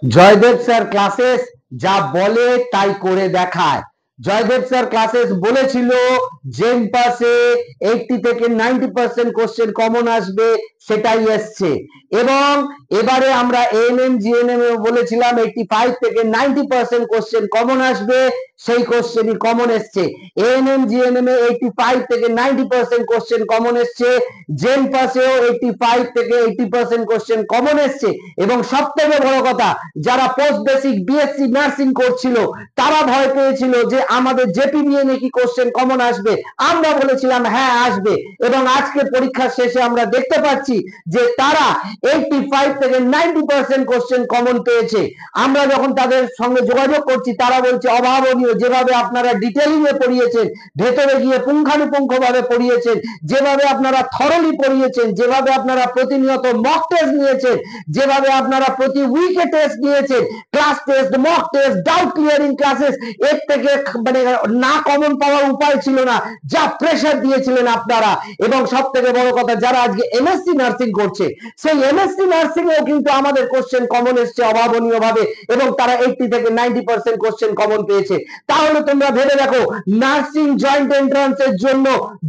Joydeb sir classes যা বলে তাই করে দেখায়। জয়দেব স্যার ক্লাসেস বলেছিল জেম পাসে 80 থেকে 90% কোশ্চেন কমন আসবে, সেটাই এসছে। এবং এবারে আমরা এএনএম জিএনএম এ বলেছিলাম 85 থেকে 90% কোশ্চেন কমন আসবে, সেই কোশ্চেনই কমন এসছে। এএনএম জিএনএম এ 85 থেকে 90% কোশ্চেন কমন এসছে, জেম পাসেও 85 থেকে 80% কোশ্চেন কমন এসছে। এবং সবথেকে বড় কথা, যারা পোস্ট বেসিক বিএসসি নার্সিং করছিল তারা ভয় পেয়েছিল যে আমাদের জেপিবিএন কি কোশ্চেন কমন আসবে। আমরা বলেছিলাম হ্যাঁ আসবে, এবং আজকে পরীক্ষার শেষে আমরা দেখতে পাচ্ছি যে তারা 85 থেকে 90% কোশ্চেন কমন পেয়েছে। আমরা যখন তাদের সঙ্গে যোগাযোগ করছি তারা বলছে অভাবনীয়, যেভাবে আপনারা ডিটেইলিং এ পড়িয়েছেন, ভেতরে গিয়ে পুঙ্খানুপুঙ্খ ভাবে পড়িয়েছেন, যেভাবে আপনারা থরলি পড়িয়েছেন, যেভাবে আপনারা প্রতিনিয়ত মক টেস্ট নিয়েছেন, যেভাবে আপনারা প্রতি উইকে টেস্ট নিয়েছেন, class test, mock test, doubt clearing classes, এর থেকে মানে না কমন পাওয়ার উপায় ছিল না, যা প্রেসার দিয়েছিলেন আপনারা। এবং সব থেকে বড় কথা, যারা আজকে এমএসসি নার্সিং করছে সেই এমএসসি নার্সিং এও কিন্তু আমাদের কোশ্চেন কমন এসছে অভাবনীয় ভাবে, এবং তারা 80 থেকে 90% কোশ্চেন কমন পেয়েছে। তাহলে তোমরা ভেবে দেখো, নার্সিং জয়েন্ট এন্ট্রান্সের জন্য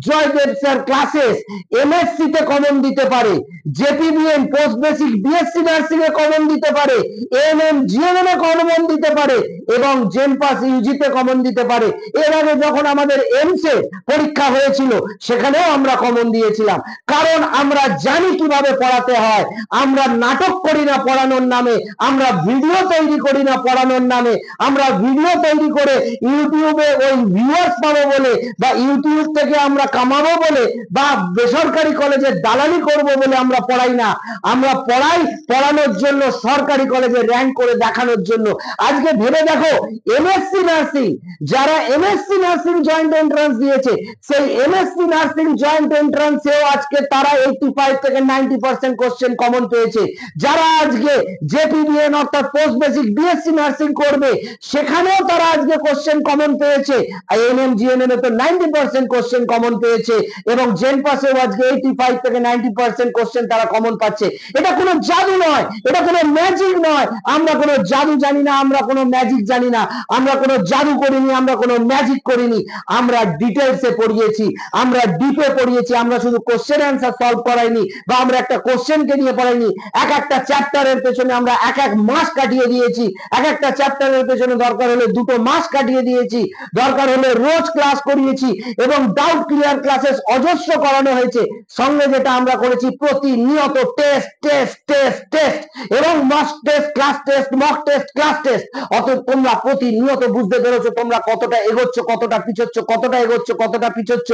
জয়দেব স্যার ক্লাসেস এমএসসি তে কমন দিতে পারে, JPBN post basic BSc nursing এ কমন দিতে পারে, এএনএম জিএনএম এ কমন দিতে পারে, এবং জেম পাস ইউজি তে কমন দিতে পারে। এর আগে যখন আমাদের এমস এ পরীক্ষা হয়েছিল সেখানেও আমরা কমন দিয়েছিলাম, কারণ আমরা জানি কিভাবে পড়াতে হয়। আমরা নাটক করি না পড়ানোর নামে, আমরা ভিডিও তৈরি করি না পড়ানোর নামে। আমরা ভিডিও তৈরি করে ইউটিউবে ওই ভিউয়ার্স পাবো বলে, বা ইউটিউব থেকে আমরা কামাবো বলে, বা বেসরকারি কলেজে দালালি করব বলে আমরা পড়াই না। আমরা পড়াই পড়ানোর জন্য, সরকারি কলেজে র্যাঙ্ক করে দেখানোর জন্য। আজকে ভেবে দেখো, এমএসসি নার্সিং, যারা এমএসসি নার্সিং জয়েন্ট এন্ট্রান্স দিয়েছে, সেই এমএসসি নার্সিং জয়েন্ট এন্ট্রান্সেও আজকে তারা 85 থেকে 90% কোশ্চেন কমন পেয়েছে। যারা আজকে জেপিবিএন অর্থাৎ পোস্ট বেসিক বিএসসি নার্সিং করবে সেখানেও তারা আজকে কোশ্চেন কমন পেয়েছে। এএনএম জিএনএম এ তো 90% কোশ্চেন কমন পেয়েছে, এবং জেন পাসেও আজকে 85 থেকে 90% কোশ্চেন তারা কমন পাচ্ছে। এটা কোনো জাদু নয়, এটা কোনো ম্যাজিক নয়। আমরা কোনো জাদু জানি না, আমরা কোনো ম্যাজিক জানি না, আমরা কোনো জাদু করিনি, আমরা কোনো ম্যাজিক করিনি। আমরা ডিটেলসে পড়িয়েছি, আমরা ডিপে পড়িয়েছি। আমরা শুধু কোশ্চেন অ্যান্সার সলভ করাইনি, বা আমরা একটা কোশ্চেনকে নিয়ে পড়াইনি। এক একটা চ্যাপ্টারের পেছনে আমরা এক মাস কাটিয়ে দিয়েছি। এক একটা চ্যাপ্টারের পেছনে দরকার হলে 2 মাস কাটিয়ে দিয়েছি, দরকার হলে রোজ ক্লাস করিয়েছি, এবং ডাউট ক্লিয়ার ক্লাসেস অজস্র করানো হয়েছে। সঙ্গে যেটা আমরা করেছি, প্রতিনিয়ত টেস্ট টেস্ট টেস্ট টেস্ট, এবং mock test, class test, mock test, class test. অতএব তোমরা প্রতিনিয়ত বুঝতে পেরেছো তোমরা কতটা এগোচ্ছ, কতটা পিছোচ্ছ, কতটা এগোচ্ছ, কতটা পিছোচ্ছ।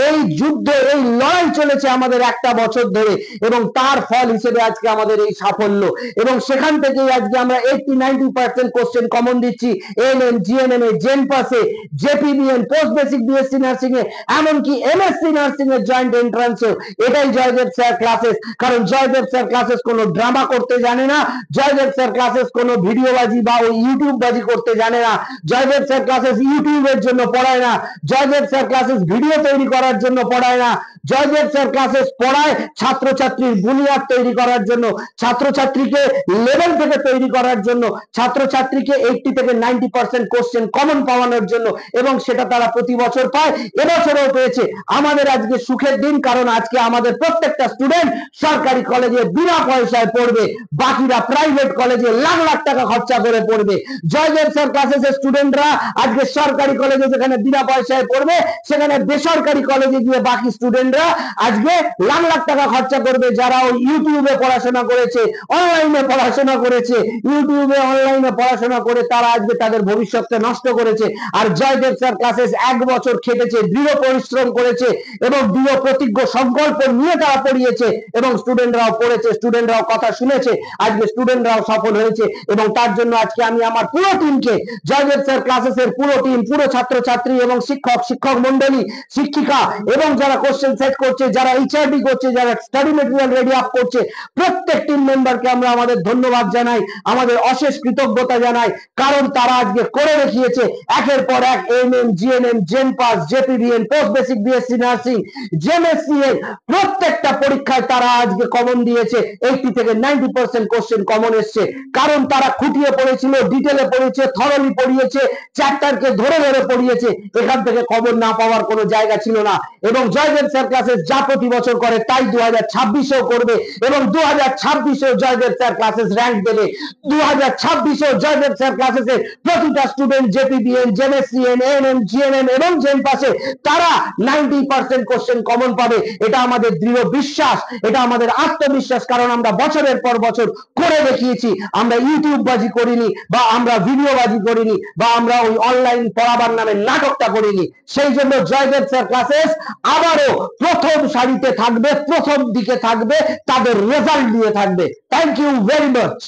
এই যুদ্ধ, এই লড়াই চলেছে আমাদের একটা বছর ধরে, এবং তার ফল হিসেবে আজকে আমাদের এই সাফল্য। এবং সেখান থেকেই আজকে আমরা 80-90% কোশ্চেন কমন দিচ্ছি এএনএম জিএনএম এ, জেন পাসে, JPBN post basic BSc nursing এ, এমনকি এমএসসি নার্সিং এর জয়েন্ট এন্ট্রান্সেও। এটাই জয়দেব স্যার ক্লাসেস। কারণ জয়দেব স্যার ক্লাসেস কোনো ড্রামা করতে জানে না, জয়দেব স্যার ক্লাসেস কোনো ভিডিওবাজি বা ওই ইউটিউব বাজি করতে জানে না। জয়দেব স্যার ক্লাসেস ইউটিউবের জন্য পড়ায় না, জয়দেব স্যার ক্লাসেস ভিডিও তৈরি করার জন্য পড়ায় না। জয়দেব স্যার ক্লাসেস পড়ায় ছাত্রছাত্রীর বুনিয়াদ তৈরি করার জন্য, ছাত্রছাত্রীকে লেভেল থেকে তৈরি করার জন্য, ছাত্রছাত্রীকে 80 থেকে 90% কোশ্চেন কমন পাওয়ানোর জন্য, এবং সেটা তারা প্রতি বছর পায়, এবছরও পেয়েছে। আমাদের আজকে সুখের দিন, কারণ আজকে আমাদের প্রত্যেকটা স্টুডেন্ট সরকারি কলেজে বিনা পয়সায় পড়বে, বাকিরা প্রাইভেট কলেজে লাখ লাখ টাকা খরচা করে পড়বে। জয়দেব স্যার ক্লাসেসের স্টুডেন্টরা আজকে সরকারি কলেজে যেখানে বিনা পয়সায় পড়বে, সেখানে বেসরকারি কলেজে গিয়ে বাকি স্টুডেন্টরা আজকে লাখ লাখ টাকা খরচা করবে। যারা ওই ইউটিউবে পড়াশোনা করেছে, অনলাইনে পড়াশোনা করেছে, ইউটিউবে অনলাইনে পড়াশোনা করে তারা আজকে তাদের ভবিষ্যৎকে নষ্ট করেছে। আর জয়দেব স্যার ক্লাসেস 1 বছর খেটেছে, দৃঢ় পরিশ্রম করেছে, এবং দৃঢ় প্রতিজ্ঞ সংকল্প নিয়ে তারা পড়িয়েছে, এবং স্টুডেন্টরাও পড়েছে, স্টুডেন্টরাও কথা শুনেছে, আজকে স্টুডেন্টরাও সফল হয়েছে। এবং তার জন্য আজকে আমি আমার পুরো টিমকে, জয়দেব স্যার ক্লাসেসের পুরো টিম, পুরো ছাত্রছাত্রী এবং শিক্ষক, শিক্ষক মন্ডলী, শিক্ষিকা, এবং যারা কোশ্চেন সেট করছে, যারা এইচআরডি করছে, যারা স্টাডি মেটেরিয়াল রেডি আপ করছে, প্রত্যেক টিম মেম্বারকে আমরা আমাদের ধন্যবাদ জানাই, আমাদের অশেষ কৃতজ্ঞতা জানাই, কারণ তারা আজকে করে দেখিয়েছে একের পর এক ANM, GNM, জেনপাস, জেপিডিএন, post basic BSc nursing, জেএমএসসিএন প্রত্যেকটা পরীক্ষায় তারা আজকে কমন দিয়েছে। 80 থেকে 90% কোশ্চেন কমন এসছে, কারণ তারা খুঁটিয়ে পড়েছিল, ডিটেলে পড়েছে, থরলি পড়িয়েছে, চ্যাপ্টারকে ধরে ধরে পড়িয়েছে। এখান থেকে কমন না পাওয়ার কোনো জায়গা ছিল না। এবং জয়দেব স্যার ক্লাসেস যা প্রতি বছর করে তাই 2026-এও করবে, এবং 2026-এও জয়দেব স্যার ক্লাসেস র্যাঙ্ক দেবে। 2026-এও জয়দেব স্যার ক্লাসেসের প্রতিটা স্টুডেন্ট জেপিবিএন, জেএমএসসিএন, এএনএম, জিএনএম এবং জেনপাসে তারা 90% কোশ্চেন কমন পাবে। এটা আমাদের দৃঢ় বিশ্বাস, এটা আমাদের আত্মবিশ্বাস, কারণ আমরা বছরের পর বছর করে দেখিয়েছি। আমরা ইউটিউব বাজি করিনি, বা আমরা ভিডিও বাজি করিনি, বা আমরা ওই অনলাইন পড়াবার নামে নাটকটা করিনি। সেই জন্য জয়দেব স্যার ক্লাসেস আবারও প্রথম সারিতে থাকবে, প্রথম দিকে থাকবে, তাদের রেজাল্ট দিয়ে থাকবে। Thank you very much.